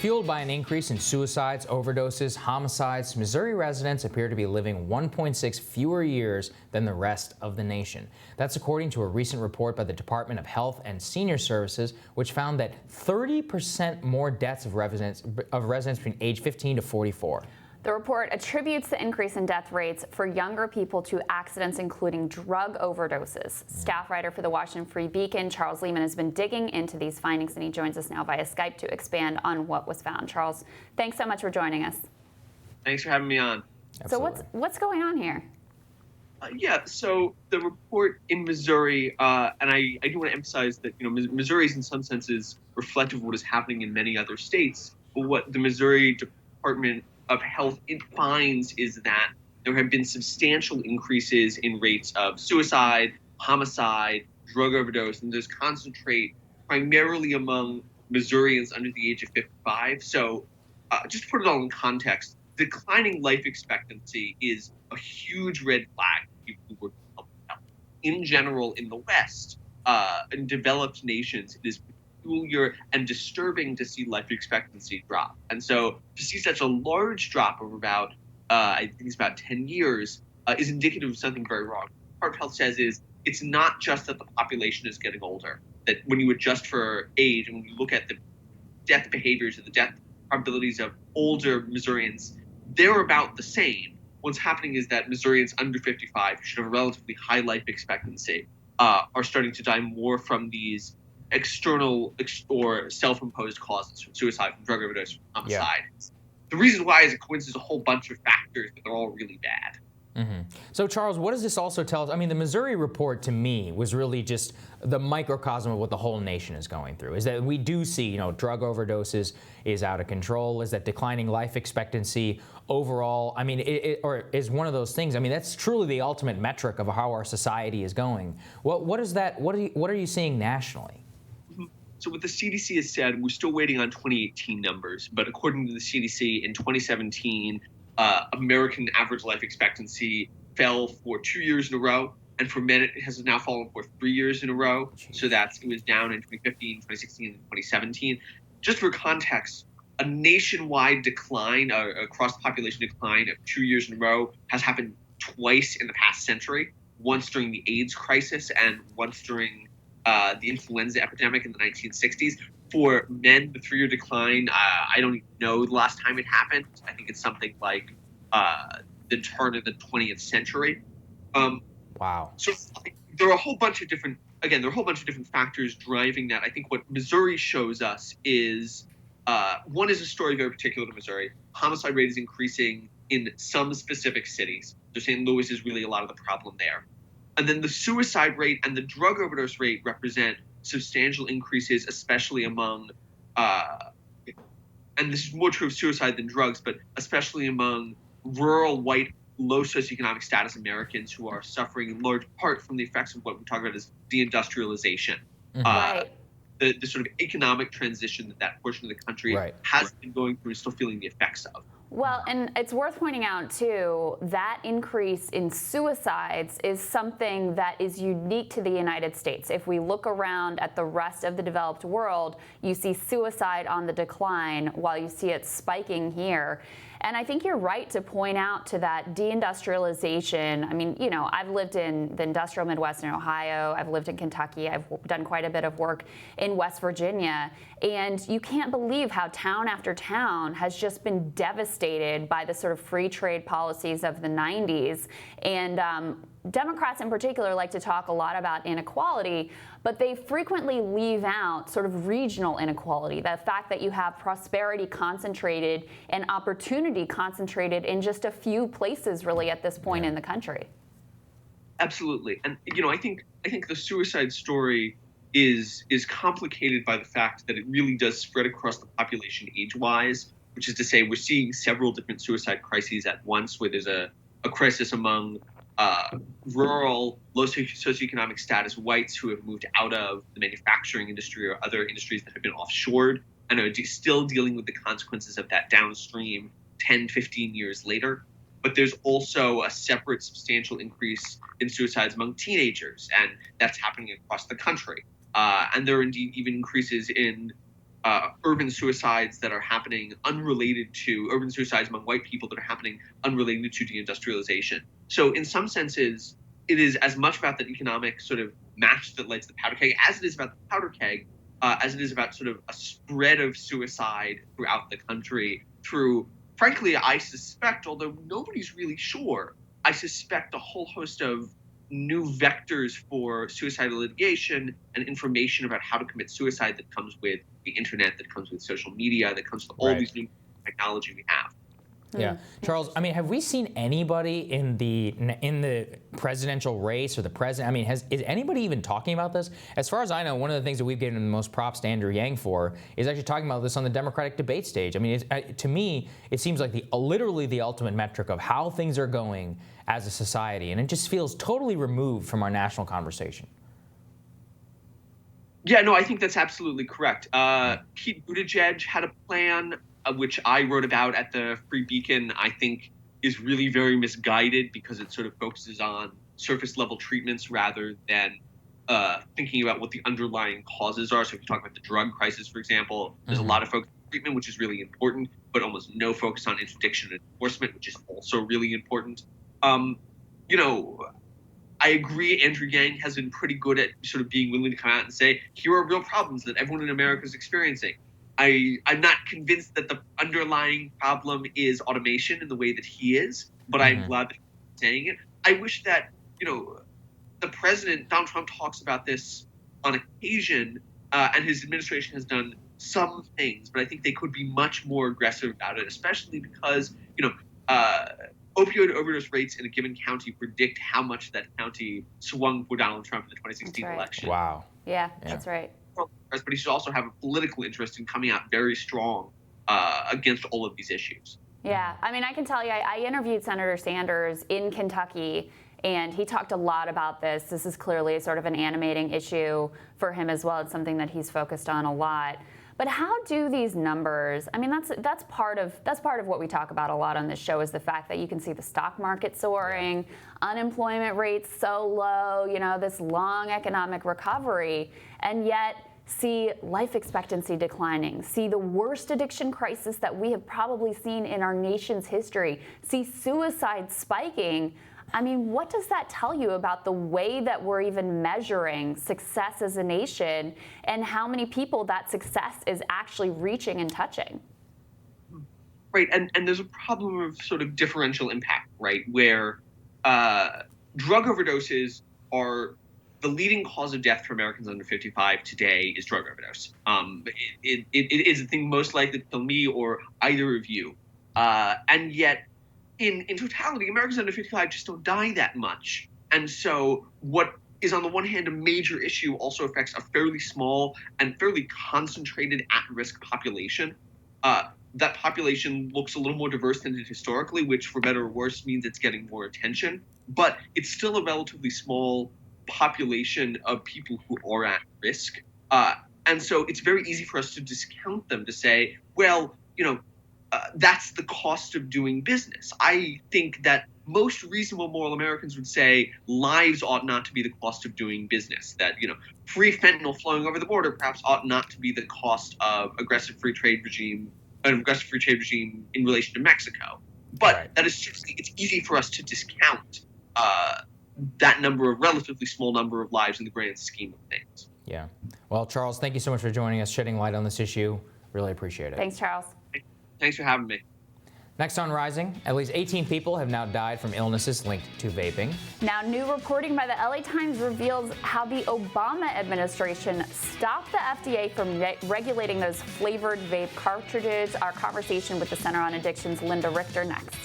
Fueled by an increase in suicides, overdoses, homicides, Missouri residents appear to be living 1.6 fewer years than the rest of the nation. That's according to a recent report by the Department of Health and Senior Services, which found that 30% more deaths of residents between age 15 to 44. The report attributes the increase in death rates for younger people to accidents including drug overdoses. Staff writer for the Washington Free Beacon, Charles Lehman, has been digging into these findings, and he joins us now via Skype to expand on what was found. Charles, thanks so much for joining us. Thanks for having me on. Absolutely. So what's going on here? So the report in Missouri, and I do want to emphasize that Missouri is in some senses reflective of what is happening in many other states. But what the Missouri Department of Health finds is that there have been substantial increases in rates of suicide, homicide, drug overdose, and those concentrate primarily among Missourians under the age of 55. So just to put it all in context, declining life expectancy is a huge red flag for people who work in public health. In general, in the West, in developed nations, it is peculiar and disturbing to see life expectancy drop. And so to see such a large drop of about, I think it's about 10 years, is indicative of something very wrong. What Department of Health says is it's not just that the population is getting older, that when you adjust for age and when you look at the death behaviors and the death probabilities of older Missourians, they're about the same. What's happening is that Missourians under 55, who should have a relatively high life expectancy, are starting to die more from these external or self-imposed causes, from suicide, from drug overdose, from homicide. Yeah. The reason why is it coincides a whole bunch of factors, but they're all really bad. Mm-hmm. So, Charles, what does this also tell us? I mean, the Missouri report to me was really just the microcosm of what the whole nation is going through. Is that we do see, drug overdoses is out of control. Is that declining life expectancy overall? I mean, or is one of those things. I mean, that's truly the ultimate metric of how our society is going. What is that? What are you seeing nationally? So what the CDC has said, we're still waiting on 2018 numbers, but according to the CDC, in 2017, American average life expectancy fell for 2 years in a row, and for men it has now fallen for 3 years in a row. Jeez. So it was down in 2015, 2016, and 2017. Just for context, a nationwide decline, across the population decline of 2 years in a row has happened twice in the past century, once during the AIDS crisis and once during the influenza epidemic in the 1960s. For men, the 3-year decline, I don't even know the last time it happened. I think it's something like the turn of the 20th century. Wow. So there are a whole bunch of different factors driving that. I think what Missouri shows us is, one is a story very particular to Missouri. Homicide rate is increasing in some specific cities. So St. Louis is really a lot of the problem there. And then the suicide rate and the drug overdose rate represent substantial increases, especially among, and this is more true of suicide than drugs, but especially among rural, white, low socioeconomic status Americans who are suffering in large part from the effects of what we talk about as deindustrialization. Right. The sort of economic transition that portion of the country has been going through and still feeling the effects of. Well, and it's worth pointing out, too, that increase in suicides is something that is unique to the United States. If we look around at the rest of the developed world, you see suicide on the decline while you see it spiking here. And I think you're right to point out to that deindustrialization. I mean, I've lived in the industrial Midwest in Ohio. I've lived in Kentucky. I've done quite a bit of work in West Virginia. And you can't believe how town after town has just been devastated by the sort of free trade policies of the 90s. And Democrats in particular like to talk a lot about inequality, but they frequently leave out sort of regional inequality, the fact that you have prosperity concentrated and opportunity concentrated in just a few places really at this point in the country. Absolutely. And, I think the suicide story is complicated by the fact that it really does spread across the population age-wise, which is to say we're seeing several different suicide crises at once, where there's a crisis among rural, low socioeconomic status whites who have moved out of the manufacturing industry or other industries that have been offshored and are still dealing with the consequences of that downstream 10, 15 years later. But there's also a separate substantial increase in suicides among teenagers, and that's happening across the country. And there are indeed even increases in urban suicides that are happening urban suicides among white people that are happening unrelated to deindustrialization. So in some senses, it is as much about that economic sort of match that lights the powder keg as it is about the powder keg, as it is about sort of a spread of suicide throughout the country through, frankly, I suspect, although nobody's really sure, I suspect a whole host of new vectors for suicidal litigation and information about how to commit suicide that comes with the internet, that comes with social media, that comes with all these new technology we have. Yeah, Charles. I mean, have we seen anybody in the presidential race or the president? I mean, is anybody even talking about this? As far as I know, one of the things that we've given the most props to Andrew Yang for is actually talking about this on the Democratic debate stage. I mean, to me, it seems like literally the ultimate metric of how things are going as a society, and it just feels totally removed from our national conversation. Yeah, no, I think that's absolutely correct. Pete Buttigieg had a plan, which I wrote about at the Free Beacon, I think is really very misguided because it sort of focuses on surface level treatments rather than thinking about what the underlying causes are. So if you talk about the drug crisis, for example, there's a lot of focus on treatment, which is really important, but almost no focus on interdiction and enforcement, which is also really important. I agree Andrew Yang has been pretty good at sort of being willing to come out and say, here are real problems that everyone in America is experiencing. I'm not convinced that the underlying problem is automation in the way that he is, but I'm glad that he's saying it. I wish that, the president, Donald Trump, talks about this on occasion, and his administration has done some things, but I think they could be much more aggressive about it, especially because, opioid overdose rates in a given county predict how much that county swung for Donald Trump in the 2016 election. Wow. Yeah, that's right. But he should also have a political interest in coming out very strong against all of these issues. Yeah, I mean, I can tell you, I interviewed Senator Sanders in Kentucky, and he talked a lot about this. This is clearly sort of an animating issue for him as well. It's something that he's focused on a lot. But how do these numbers? I mean, that's part of what we talk about a lot on this show is the fact that you can see the stock market soaring, unemployment rates so low, this long economic recovery, and yet see life expectancy declining, see the worst addiction crisis that we have probably seen in our nation's history, see suicide spiking. I mean, what does that tell you about the way that we're even measuring success as a nation and how many people that success is actually reaching and touching? Right, and there's a problem of sort of differential impact, right, where drug overdoses are the leading cause of death for Americans under 55 today is drug overdose. It is the thing most likely to kill me or either of you. And yet, in totality, Americans under 55 just don't die that much. And so what is on the one hand a major issue also affects a fairly small and fairly concentrated at-risk population. That population looks a little more diverse than it did historically, which for better or worse means it's getting more attention. But it's still a relatively small population of people who are at risk. And so it's very easy for us to discount them, to say, well, that's the cost of doing business. I think that most reasonable moral Americans would say lives ought not to be the cost of doing business, that, free fentanyl flowing over the border perhaps ought not to be the cost of an aggressive free trade regime in relation to Mexico. But that is just, it's easy for us to discount that relatively small number of lives in the grand scheme of things. Yeah. Well, Charles, thank you so much for joining us, shedding light on this issue. Really appreciate it. Thanks, Charles. Thanks for having me. Next on Rising, at least 18 people have now died from illnesses linked to vaping. Now, new reporting by the LA Times reveals how the Obama administration stopped the FDA from regulating those flavored vape cartridges. Our conversation with the Center on Addiction's Linda Richter next.